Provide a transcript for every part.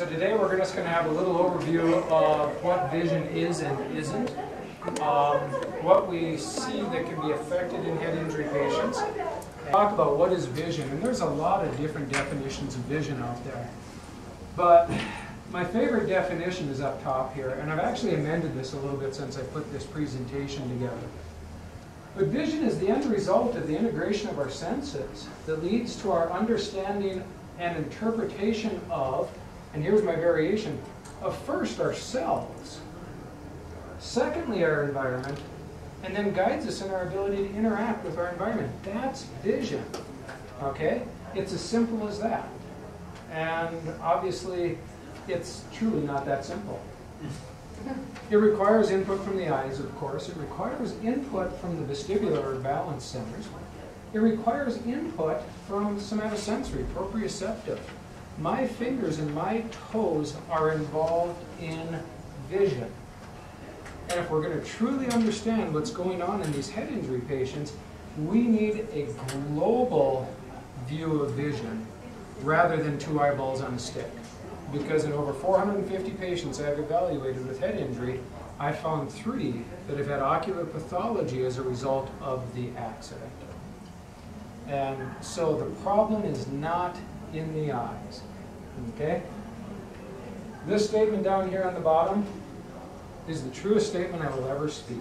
So today we're just going to have a little overview of what vision is and isn't, what we see that can be affected in head injury patients, and talk about what is vision. And there's a lot of different definitions of vision out there. But my favorite definition is up top here, and I've actually amended this a little bit since I put this presentation together. But vision is the end result of the integration of our senses that leads to our understanding and interpretation of, and here's my variation, of first ourselves, secondly our environment, and then guides us in our ability to interact with our environment. That's vision, okay? It's as simple as that. And obviously, it's truly not that simple. It requires input from the eyes, of course. It requires input from the vestibular or balance centers. It requires input from somatosensory, proprioceptive. My fingers and my toes are involved in vision. And if we're going to truly understand what's going on in these head injury patients, we need a global view of vision rather than two eyeballs on a stick. Because in over 450 patients I've evaluated with head injury, I found 3 that have had ocular pathology as a result of the accident. And so the problem is not in the eyes, okay? This statement down here on the bottom is the truest statement I will ever speak.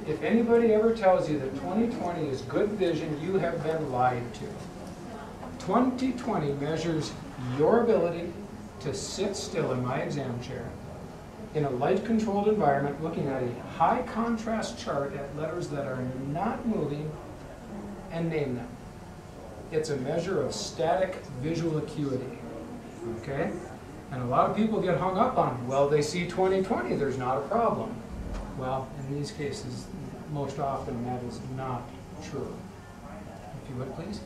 If anybody ever tells you that 20/20 is good vision, you have been lied to. 20/20 measures your ability to sit still in my exam chair in a light-controlled environment looking at a high-contrast chart at letters that are not moving and name them. It's a measure of static visual acuity, okay? And a lot of people get hung up on, well, they see 20/20, there's not a problem. Well, in these cases, most often that is not true. If you would, please.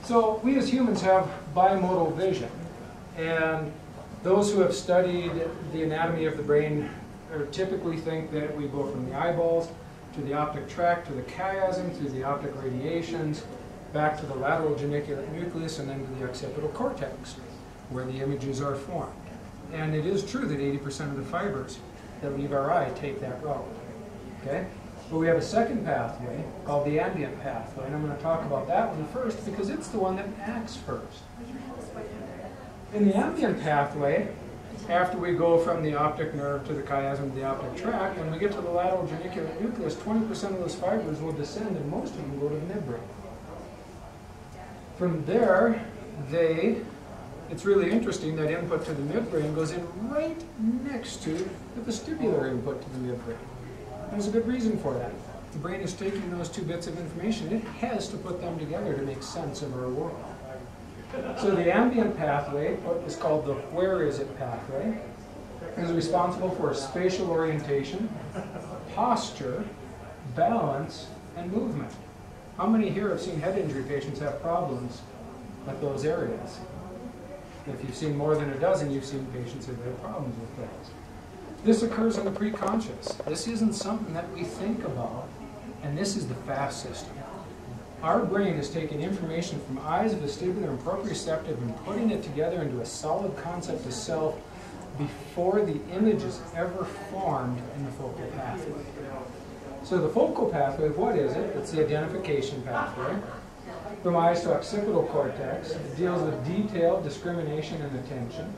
So we as humans have bimodal vision, and those who have studied the anatomy of the brain typically think that we go from the eyeballs to the optic tract, to the chiasm, through the optic radiations, back to the lateral geniculate nucleus, and then to the occipital cortex, where the images are formed. And it is true that 80% of the fibers that leave our eye take that route, okay? But we have a second pathway called the ambient pathway, and I'm going to talk about that one first because it's the one that acts first. In the ambient pathway, after we go from the optic nerve to the chiasm to the optic tract, when we get to the lateral geniculate nucleus, 20% of those fibers will descend and most of them go to the midbrain. From there, it's really interesting that input to the midbrain goes in right next to the vestibular input to the midbrain. There's a good reason for that. The brain is taking those 2 bits of information. It has to put them together to make sense of our world. So the ambient pathway, what is called the where is it pathway, is responsible for spatial orientation, posture, balance, and movement. How many here have seen head injury patients have problems with those areas? If you've seen more than a dozen, you've seen patients who have had problems with those. This occurs in the preconscious. This isn't something that we think about, and this is the fast system. Our brain is taking information from eyes, vestibular, and proprioceptive and putting it together into a solid concept of self before the image is ever formed in the focal pathway. So the focal pathway, what is it? It's the identification pathway. From eyes to occipital cortex, it deals with detail, discrimination, and attention.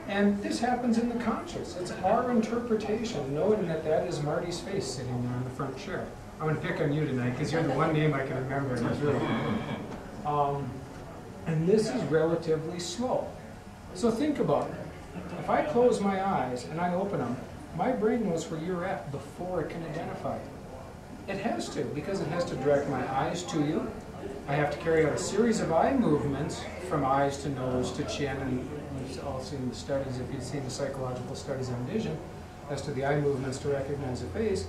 And this happens in the conscious. It's our interpretation, noting that that is Marty's face sitting there in the front chair. I'm going to pick on you tonight because you're the one name I can remember. And it's really and this is relatively slow. So think about it. If I close my eyes and I open them, my brain knows where you're at before it can identify you. It has to, because it has to direct my eyes to you. I have to carry out a series of eye movements from eyes to nose to chin, and you've all seen the studies, if you've seen the psychological studies on vision, as to the eye movements to recognize a face.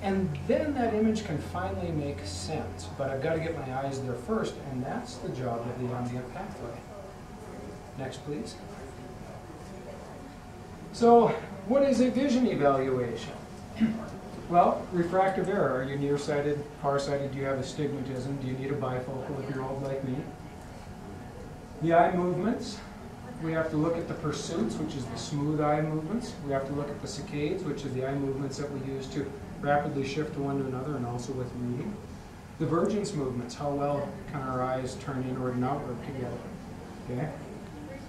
And then that image can finally make sense. But I've got to get my eyes there first, and that's the job of the ambient pathway. Next, please. So, what is a vision evaluation? Well, refractive error. Are you nearsighted, farsighted? Do you have astigmatism? Do you need a bifocal if you're old like me? The eye movements, We have to look at the pursuits, which is the smooth eye movements. We have to look at the saccades, which is the eye movements that we use to rapidly shift to one to another and also with reading. The divergence movements, how well can our eyes turn inward and outward together. Okay?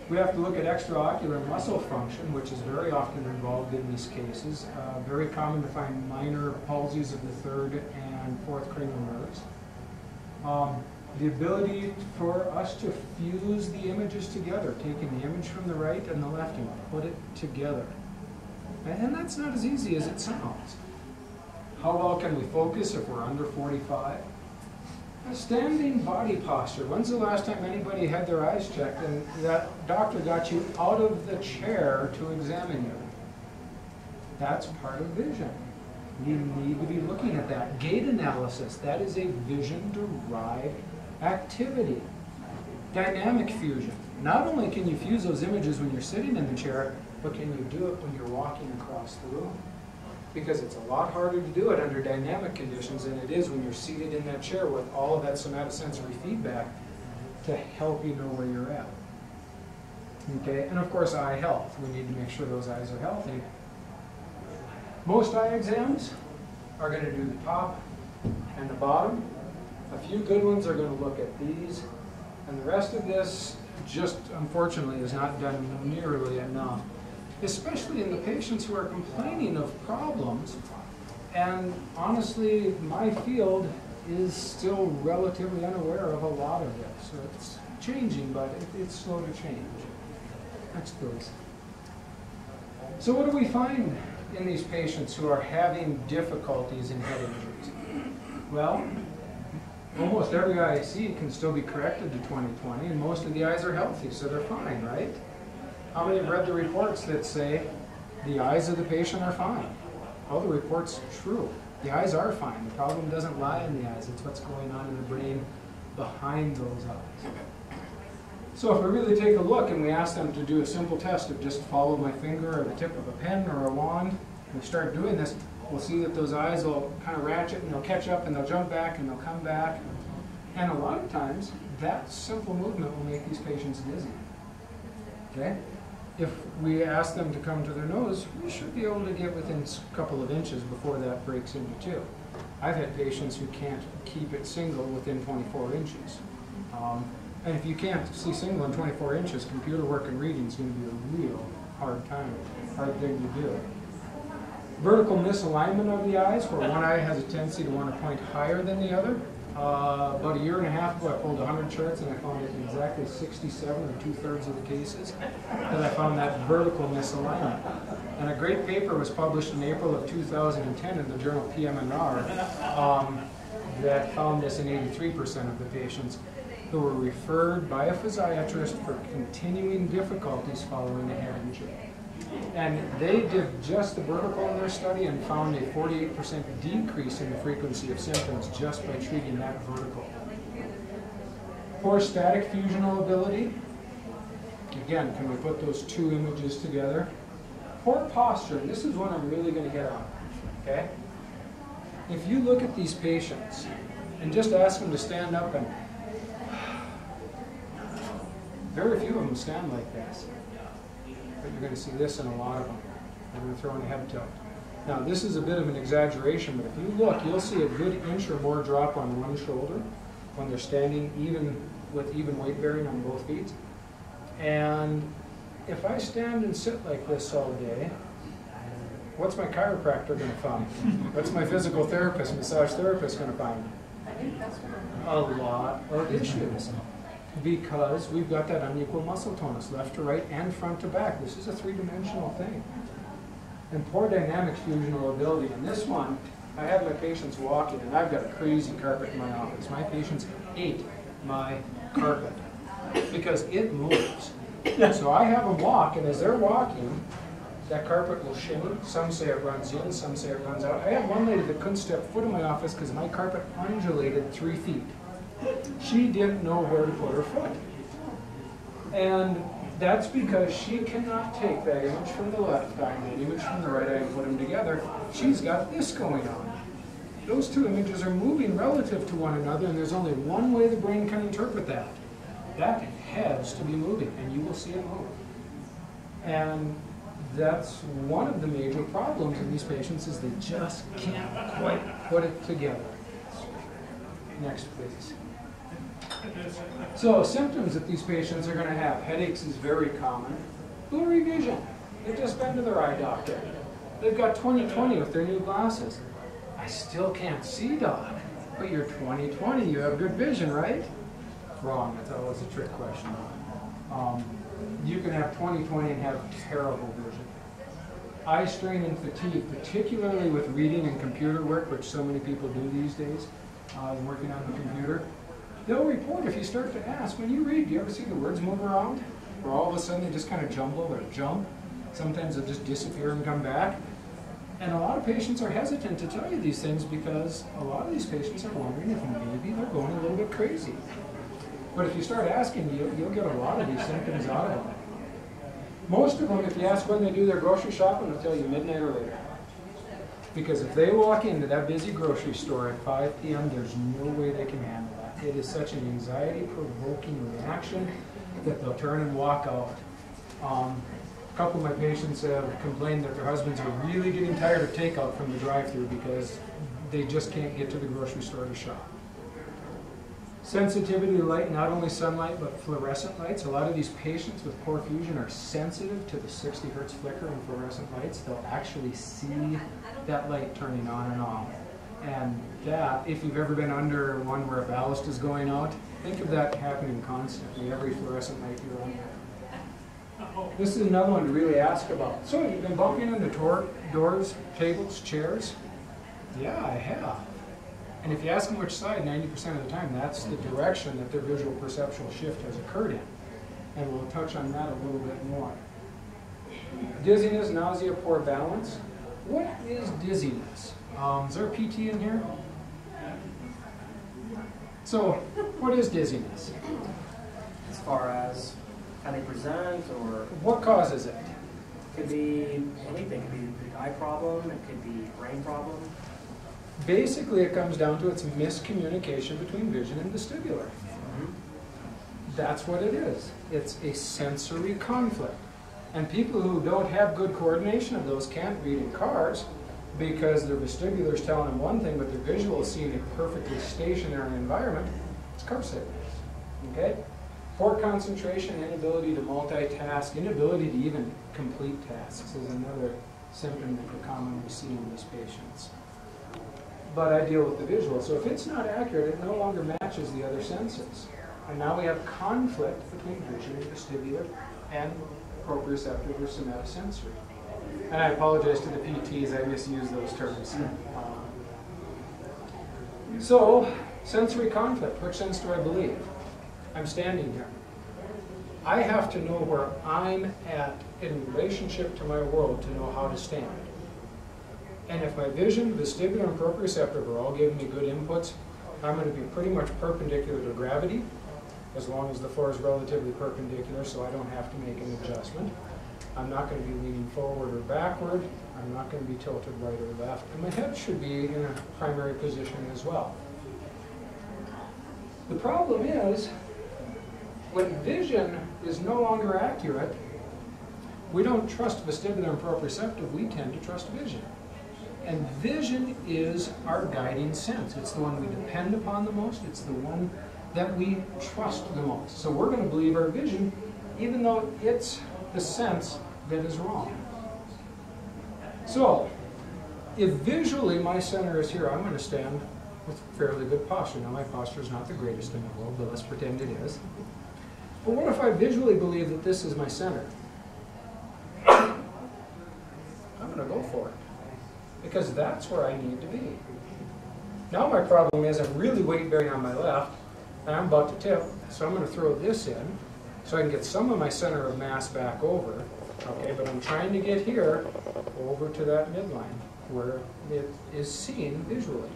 We have to look at extraocular muscle function, which is very often involved in these cases. Very common to find minor palsies of the third and fourth cranial nerves. The ability for us to fuse the images together, taking the image from the right and the left and put it together. And that's not as easy as it sounds. How well can we focus if we're under 45? A standing body posture. When's the last time anybody had their eyes checked and that doctor got you out of the chair to examine you? That's part of vision. You need to be looking at that. Gait analysis, that is a vision-derived activity. Dynamic fusion. Not only can you fuse those images when you're sitting in the chair, but can you do it when you're walking across the room? Because it's a lot harder to do it under dynamic conditions than it is when you're seated in that chair with all of that somatosensory feedback to help you know where you're at. Okay, and of course eye health. We need to make sure those eyes are healthy. Most eye exams are going to do the top and the bottom. A few good ones are going to look at these, and the rest of this just unfortunately is not done nearly enough, especially in the patients who are complaining of problems. And honestly, my field is still relatively unaware of a lot of this. So it's changing, but it's slow to change. Next, please. So what do we find in these patients who are having difficulties in head injuries? Well, almost every eye I see can still be corrected to 20/20, and most of the eyes are healthy, so they're fine, right? How many have read the reports that say the eyes of the patient are fine? All the reports are true. The eyes are fine. The problem doesn't lie in the eyes. It's what's going on in the brain behind those eyes. So if we really take a look and we ask them to do a simple test of just follow my finger or the tip of a pen or a wand, and we start doing this, we'll see that those eyes will kind of ratchet and they'll catch up and they'll jump back and they'll come back. And a lot of times, that simple movement will make these patients dizzy. Okay? If we ask them to come to their nose, we should be able to get within a couple of inches before that breaks into two. I've had patients who can't keep it single within 24 inches. And if you can't see single in 24 inches, computer work and reading is going to be a real hard thing to do. Vertical misalignment of the eyes, where one eye has a tendency to want to point higher than the other. About a year and a half ago, I pulled 100 charts and I found it in exactly 67 or 2/3 of the cases that I found that vertical misalignment. And a great paper was published in April of 2010 in the journal PM&R that found this in 83% of the patients who were referred by a physiatrist for continuing difficulties following a head injury. And they did just the vertical in their study and found a 48% decrease in the frequency of symptoms just by treating that vertical. Poor static fusional ability. Again, can we put those two images together? Poor posture, and this is one I'm really going to hit on. Okay? If you look at these patients and just ask them to stand up, and very few of them stand like this. But you're going to see this in a lot of them. I'm going to throw in a head tilt. Now, this is a bit of an exaggeration, but if you look, you'll see a good inch or more drop on one shoulder when they're standing with even weight bearing on both feet. And if I stand and sit like this all day, what's my chiropractor going to find? What's my physical therapist, massage therapist going to find? A lot of issues. Because we've got that unequal muscle tonus, left to right and front to back. This is a three-dimensional thing. And poor dynamic fusional ability. And this one, I have my patients walking, and I've got a crazy carpet in my office. My patients hate my carpet because it moves. So I have them walk, and as they're walking, that carpet will shimmy. Some say it runs in, some say it runs out. I had one lady that couldn't step foot in my office because my carpet undulated 3 feet. She didn't know where to put her foot. And that's because she cannot take that image from the left eye and that image from the right eye and put them together. She's got this going on. Those two images are moving relative to one another, and there's only one way the brain can interpret that. That has to be moving, and you will see it move. And that's one of the major problems in these patients is they just can't quite put it together. Next, please. So symptoms that these patients are going to have. Headaches is very common. Blurry vision. They've just been to their eye doctor. They've got 20/20 with their new glasses. I still can't see, doc. But you're 20/20. You have good vision, right? Wrong. That's always a trick question. You can have 20/20 and have terrible vision. Eye strain and fatigue, particularly with reading and computer work, which so many people do these days, working on the computer. They'll report if you start to ask, when you read, do you ever see the words move around? Or all of a sudden they just kind of jumble or jump. Sometimes they'll just disappear and come back. And a lot of patients are hesitant to tell you these things because a lot of these patients are wondering if maybe they're going a little bit crazy. But if you start asking, you'll get a lot of these symptoms out of them. Most of them, if you ask when they do their grocery shopping, they'll tell you midnight or later. Because if they walk into that busy grocery store at 5 p.m., there's no way they can handle that. It is such an anxiety-provoking reaction that they'll turn and walk out. A couple of my patients have complained that their husbands are really getting tired of takeout from the drive-thru because they just can't get to the grocery store to shop. Sensitivity to light, not only sunlight, but fluorescent lights. A lot of these patients with poor fusion are sensitive to the 60 hertz flicker in fluorescent lights. They'll actually see that light turning on and off. And that, if you've ever been under one where a ballast is going out, think of that happening constantly, every fluorescent light you're under. This is another one to really ask about. So, you've been bumping into doors, tables, chairs? Yeah, I have. And if you ask them which side, 90% of the time, that's the direction that their visual perceptual shift has occurred in. And we'll touch on that a little bit more. Dizziness, nausea, poor balance. What is dizziness? Is there a PT in here? So, what is dizziness? As far as how they present, or what causes it? Could be anything. It could be an eye problem. It could be brain problem. Basically, it comes down to its miscommunication between vision and vestibular. That's what it is. It's a sensory conflict. And people who don't have good coordination of those can't read in cars because their vestibular is telling them one thing, but their visual is seeing a perfectly stationary environment. It's car sickness. Okay? Poor concentration, inability to multitask, inability to even complete tasks is another symptom that you commonly see in these patients. But I deal with the visual. So if it's not accurate, it no longer matches the other senses. And now we have conflict between vision and vestibular and proprioceptive or somatosensory. And I apologize to the PTs, I misuse those terms. So, sensory conflict, which sense do I believe? I'm standing here. I have to know where I'm at in relationship to my world to know how to stand. And if my vision, vestibular, and proprioceptive are all giving me good inputs, I'm going to be pretty much perpendicular to gravity, as long as the floor is relatively perpendicular so I don't have to make an adjustment. I'm not going to be leaning forward or backward. I'm not going to be tilted right or left. And my head should be in a primary position as well. The problem is, when vision is no longer accurate, we don't trust vestibular and proprioceptive, we tend to trust vision. And vision is our guiding sense. It's the one we depend upon the most. It's the one that we trust the most. So we're going to believe our vision, even though it's the sense that is wrong. So, if visually my center is here, I'm going to stand with fairly good posture. Now my posture is not the greatest in the world, but let's pretend it is. But what if I visually believe that this is my center? I'm going to go for it. Because that's where I need to be. Now my problem is I'm really weight bearing on my left, and I'm about to tip, so I'm going to throw this in, so I can get some of my center of mass back over, okay, but I'm trying to get here over to that midline, where it is seen visually.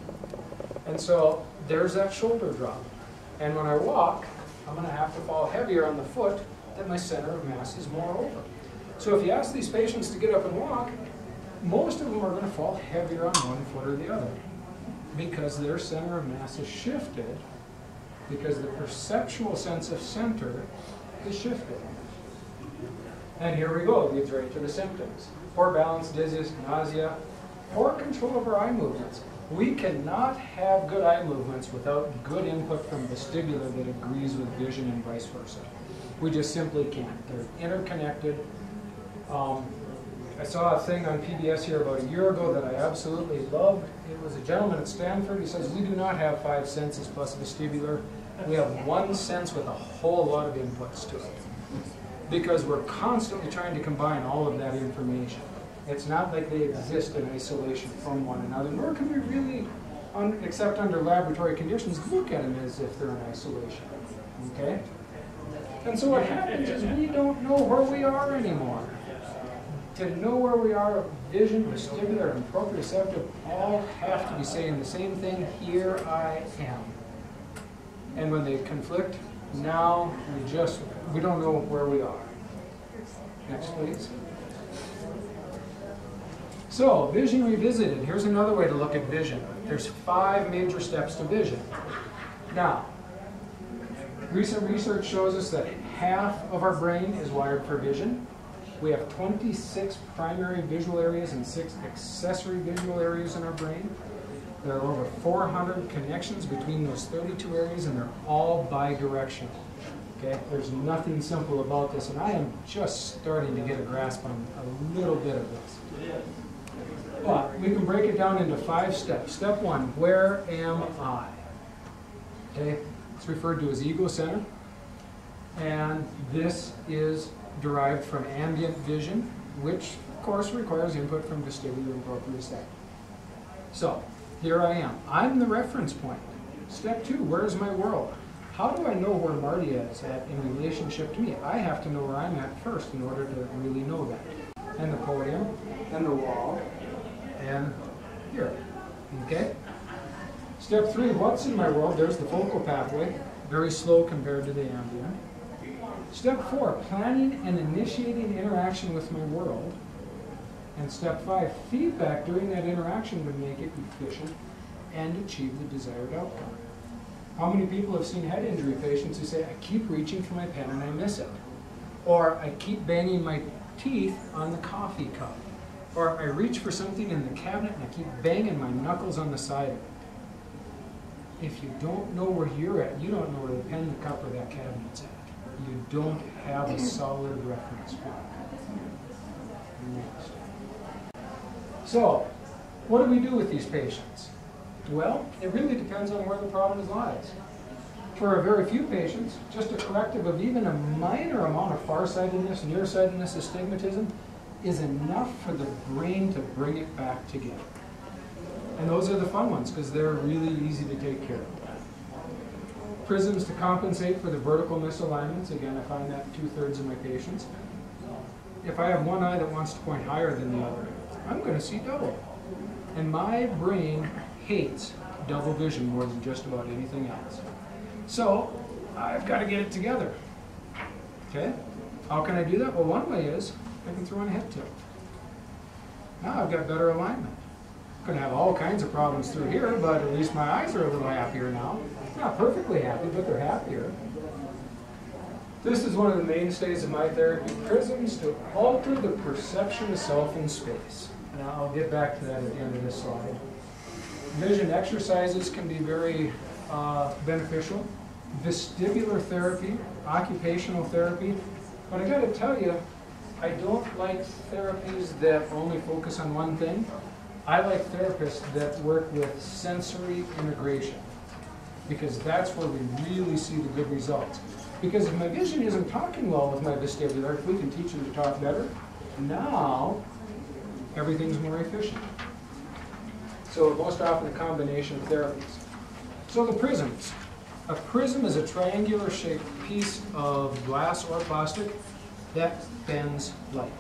And so there's that shoulder drop. And when I walk, I'm going to have to fall heavier on the foot that my center of mass is more over. So if you ask these patients to get up and walk, most of them are going to fall heavier on one foot or the other because their center of mass is shifted, because the perceptual sense of center is shifted. And here we go, it leads right to the symptoms. Poor balance, dizziness, nausea, poor control of our eye movements. We cannot have good eye movements without good input from vestibular that agrees with vision and vice versa. We just simply can't. They're interconnected. I saw a thing on PBS here about a year ago that I absolutely loved. It was a gentleman at Stanford. He says, we do not have 5 senses plus vestibular. We have 1 sense with a whole lot of inputs to it. Because we're constantly trying to combine all of that information. It's not like they exist in isolation from one another, nor can we really, except under laboratory conditions, look at them as if they're in isolation. Okay? And so what happens is we don't know where we are anymore. To know where we are, vision, vestibular, and proprioceptive all have to be saying the same thing, here I am. And when they conflict, now we don't know where we are. Next, please. So, vision revisited. Here's another way to look at vision. There's 5 major steps to vision. Now, recent research shows us that half of our brain is wired for vision. We have 26 primary visual areas and 6 accessory visual areas in our brain. There are over 400 connections between those 32 areas, and they're all bidirectional. Okay? There's nothing simple about this, and I am just starting to get a grasp on a little bit of this. But we can break it down into 5 steps. Step 1, where am I? Okay? It's referred to as ego center, and this is derived from ambient vision, which of course requires input from vestibular and proprioceptive. So, here I am. I'm the reference point. Step 2, where's my world? How do I know where Marty is at in relationship to me? I have to know where I'm at first in order to really know that. And the podium, and the wall, and here. Okay? Step 3, what's in my world? There's the focal pathway, very slow compared to the ambient. Step 4, planning and initiating interaction with my world. And step 5, feedback during that interaction to make it efficient and achieve the desired outcome. How many people have seen head injury patients who say, I keep reaching for my pen and I miss it? Or I keep banging my teeth on the coffee cup? Or I reach for something in the cabinet and I keep banging my knuckles on the side of it? If you don't know where you're at, you don't know where the pen, the cup, or that cabinet's at. You don't have a solid reference point. Next. So, what do we do with these patients? Well, it really depends on where the problem lies. For a very few patients, just a corrective of even a minor amount of farsightedness, nearsightedness, astigmatism is enough for the brain to bring it back together. And those are the fun ones because they're really easy to take care of. Prisms to compensate for the vertical misalignments. Again, I find that in 2/3 of my patients. If I have one eye that wants to point higher than the other, I'm going to see double. And my brain hates double vision more than just about anything else. So, I've got to get it together. Okay? How can I do that? Well, one way is I can throw in a head tilt. Now I've got better alignment. I'm going to have all kinds of problems through here, but at least my eyes are a little happier now. Not perfectly happy, but they're happier. This is one of the mainstays of my therapy, prisms to alter the perception of self in space. And I'll get back to that at the end of this slide. Vision exercises can be very beneficial. Vestibular therapy, occupational therapy. But I got to tell you, I don't like therapies that only focus on one thing. I like therapists that work with sensory integration, because that's where we really see the good results. Because if my vision isn't talking well with my vestibular, if we can teach them to talk better, now everything's more efficient. So most often a combination of therapies. So the prisms. A prism is a triangular shaped piece of glass or plastic that bends light.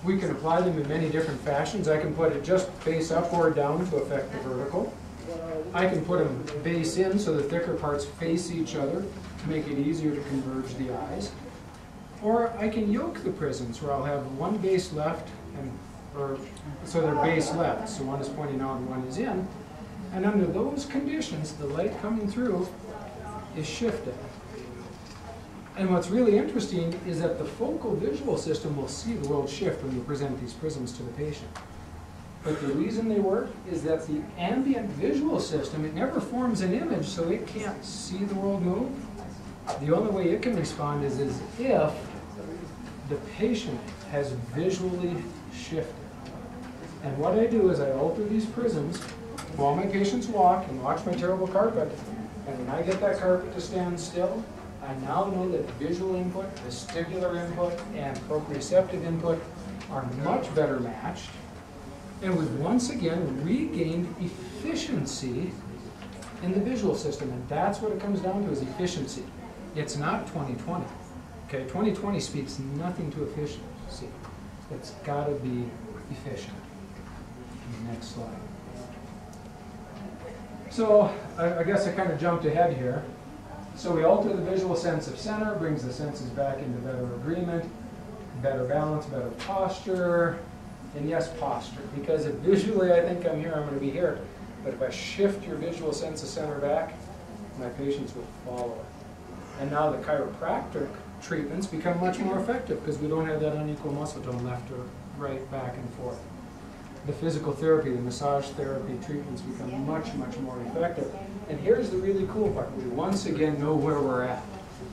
We can apply them in many different fashions. I can put it just face up or down to affect the vertical. I can put them base in so the thicker parts face each other to make it easier to converge the eyes. Or I can yoke the prisms where I'll have one base left, so they're base left, so one is pointing out and one is in. And under those conditions, the light coming through is shifted. And what's really interesting is that the focal visual system will see the world shift when you present these prisms to the patient. But the reason they work is that the ambient visual system, it never forms an image, so it can't see the world move. The only way it can respond is if the patient has visually shifted. And what I do is I alter these prisms while my patients walk and watch my terrible carpet. And when I get that carpet to stand still, I now know that visual input, vestibular input, and proprioceptive input are much better matched. And we've once again regained efficiency in the visual system. And that's what it comes down to, is efficiency. It's not 20/20. Okay, 20/20 speaks nothing to efficiency. It's got to be efficient. Next slide. So I guess I kind of jumped ahead here. So we alter the visual sense of center, brings the senses back into better agreement, better balance, better posture, and yes, posture. Because if visually I think I'm here, I'm going to be here. But if I shift your visual sense of center back, my patients will follow it. And now the chiropractic treatments become much more effective because we don't have that unequal muscle tone left or right, back and forth. The physical therapy, the massage therapy treatments become much, much more effective. And here's the really cool part. We once again know where we're at.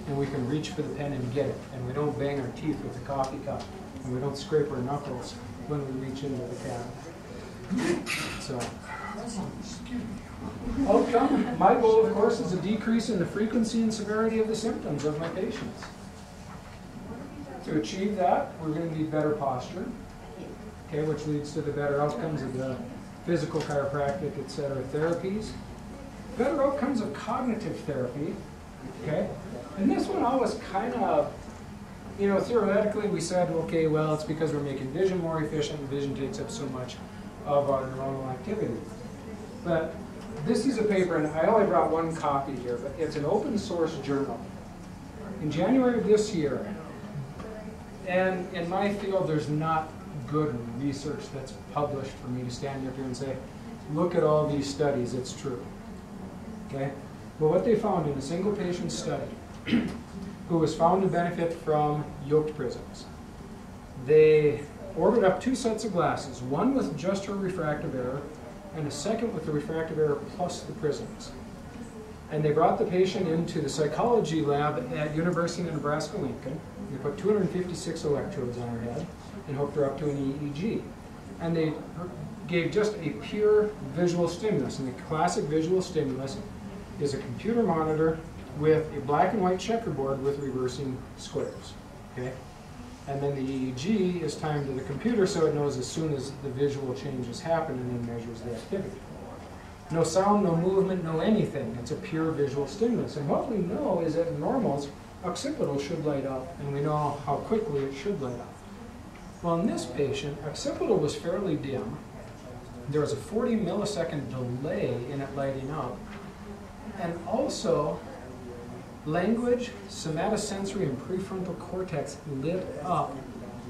And we can reach for the pen and get it. And we don't bang our teeth with the coffee cup. And we don't scrape our knuckles when we reach into the cabinet. So, outcome. My goal, of course, is a decrease in the frequency and severity of the symptoms of my patients. To achieve that, we're going to need better posture. Okay, which leads to the better outcomes of the physical, chiropractic, etc. therapies. Better outcomes of cognitive therapy. Okay, and this one always kind of, you know, theoretically we said, okay, well, it's because we're making vision more efficient, and vision takes up so much of our neuronal activity. But this is a paper, and I only brought one copy here, but it's an open source journal. In January of this year, and in my field, there's not good research that's published for me to stand up here and say, look at all these studies, it's true. Okay? Well, what they found in a single patient study who was found to benefit from yoked prisms, they ordered up 2 sets of glasses, one with just her refractive error and a second with the refractive error plus the prisms. And they brought the patient into the psychology lab at University of Nebraska-Lincoln. They put 256 electrodes on her head and hooked her up to an EEG. And they gave just a pure visual stimulus. And the classic visual stimulus is a computer monitor with a black and white checkerboard with reversing squares. Okay? And then the EEG is timed to the computer so it knows as soon as the visual changes happen and then measures the activity. No sound, no movement, no anything. It's a pure visual stimulus. And what we know is that in normals, occipital should light up, and we know how quickly it should light up. Well, in this patient, occipital was fairly dim. There was a 40 millisecond delay in it lighting up. And also, language, somatosensory, and prefrontal cortex lit up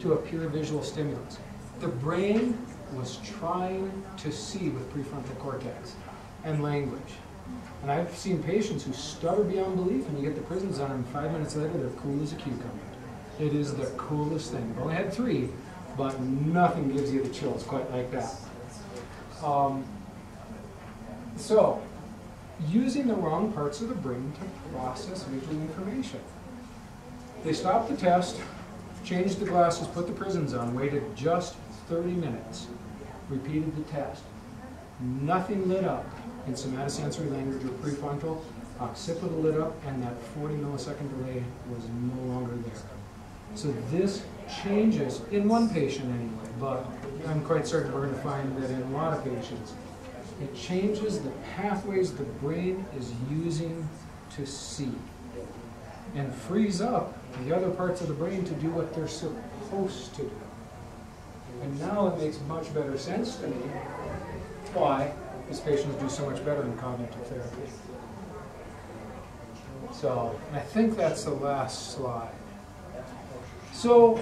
to a pure visual stimulus. The brain was trying to see with prefrontal cortex and language. And I've seen patients who stutter beyond belief, and you get the prisms on them, 5 minutes later, they're cool as a cucumber. It is the coolest thing. I've only had 3, but nothing gives you the chills quite like that. So, using the wrong parts of the brain to process visual information. They stopped the test, changed the glasses, put the prisms on, waited just 30 minutes, repeated the test. Nothing lit up in somatosensory language or prefrontal. Occipital lit up, and that 40 millisecond delay was no longer there. So this changes, in one patient anyway, but I'm quite certain we're going to find that in a lot of patients, it changes the pathways the brain is using to see and frees up the other parts of the brain to do what they're supposed to do. And now it makes much better sense to me why these patients do so much better in cognitive therapy. So I think that's the last slide. So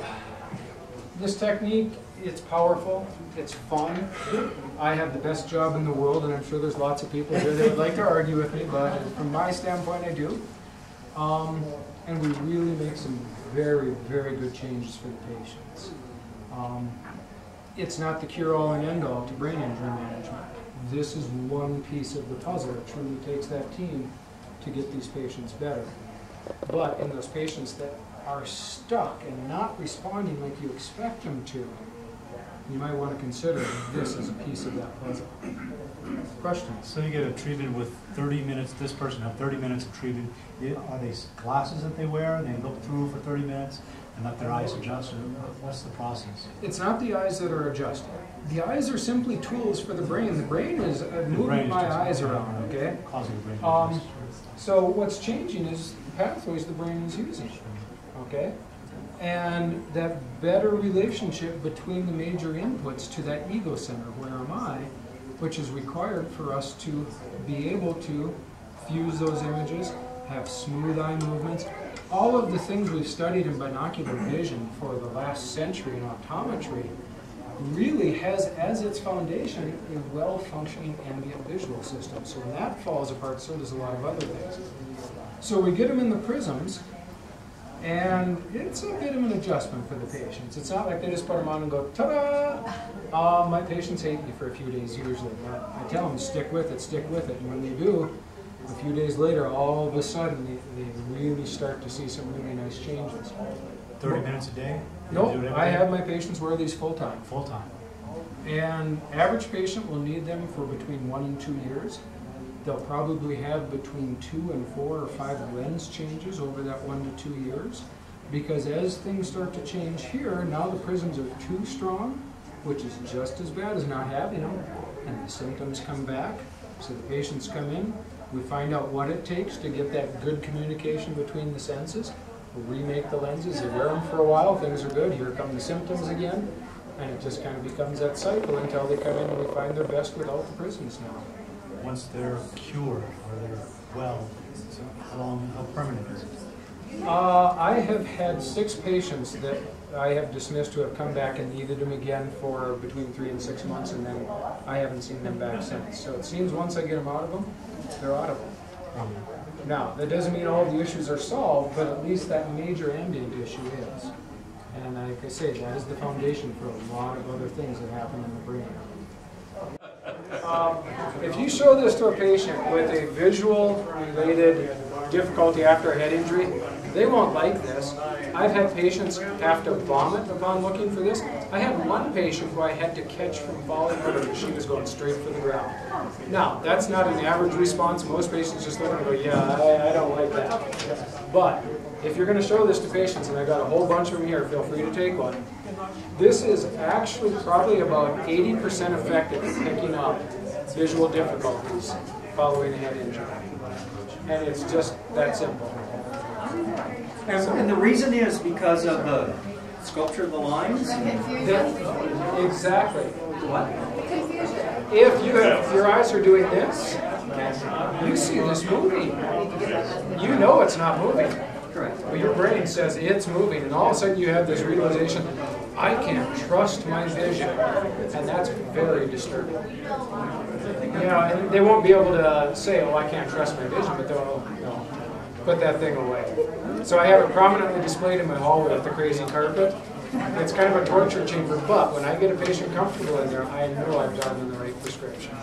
this technique, it's powerful, it's fun. I have the best job in the world, and I'm sure there's lots of people here that would like to argue with me, but from my standpoint, I do. And we really make some very, very good changes for the patients. It's not the cure-all and end-all to brain injury management. This is one piece of the puzzle. It truly takes that team to get these patients better. But in those patients that are stuck and not responding like you expect them to, you might want to consider this as a piece of that puzzle. Questions? So you get a treatment with 30 minutes, this person have 30 minutes of treatment. Are they glasses that they wear? They look through for 30 minutes and let their eyes adjust? Or what's the process? It's not the eyes that are adjusted. The eyes are simply tools for the brain. The brain is moving my eyes around, okay? Causing the brain to adjust. So what's changing is the pathways the brain is using, okay? And that better relationship between the major inputs to that ego center, where am I, which is required for us to be able to fuse those images, have smooth eye movements. All of the things we've studied in binocular vision for the last century in optometry really has as its foundation a well-functioning ambient visual system. So when that falls apart, so does a lot of other things. So we get them in the prisms, and it's a bit of an adjustment for the patients. It's not like they just put them on and go, ta-da! My patients hate me for a few days usually. I tell them, stick with it, stick with it. And when they do, a few days later, all of a sudden, they really start to see some really nice changes. 30 minutes a day? No, I have my patients wear these full-time. Full-time. And average patient will need them for between 1 and 2 years. They'll probably have between 2 and 4 or 5 lens changes over that 1 to 2 years. Because as things start to change here, now the prisms are too strong, which is just as bad as not having them. And the symptoms come back. So the patients come in, we find out what it takes to get that good communication between the senses. We remake the lenses, they wear them for a while, things are good, here come the symptoms again. And it just kind of becomes that cycle until they come in and we find their best without the prisms now. Once they're cured or they're well, so how permanent is it? I have had 6 patients that I have dismissed who have come back and needed them again for between 3 and 6 months, and then I haven't seen them back since. So it seems once I get them out of them, they're out of them. Now, that doesn't mean all the issues are solved, but at least that major ambient issue is. And like I say, that is the foundation for a lot of other things that happen in the brain. If you show this to a patient with a visual-related difficulty after a head injury, they won't like this. I've had patients have to vomit upon looking for this. I had one patient who I had to catch from falling over because she was going straight for the ground. Now, that's not an average response. Most patients just look and go, yeah, I don't like that. But if you're going to show this to patients, and I got a whole bunch of them here, feel free to take one. This is actually probably about 80% effective at picking up visual difficulties following a head injury. And it's just that simple. And the reason is because of the sculpture of the lines? Exactly. What? If your eyes are doing this, you see this moving. You know it's not moving. Correct. But your brain says it's moving, and all of a sudden you have this realization, I can't trust my vision, and that's very disturbing. You know, and they won't be able to say, oh, I can't trust my vision, but they'll put that thing away. So I have it prominently displayed in my hallway with the crazy carpet. It's kind of a torture chamber, but when I get a patient comfortable in there, I know I've done the right prescription.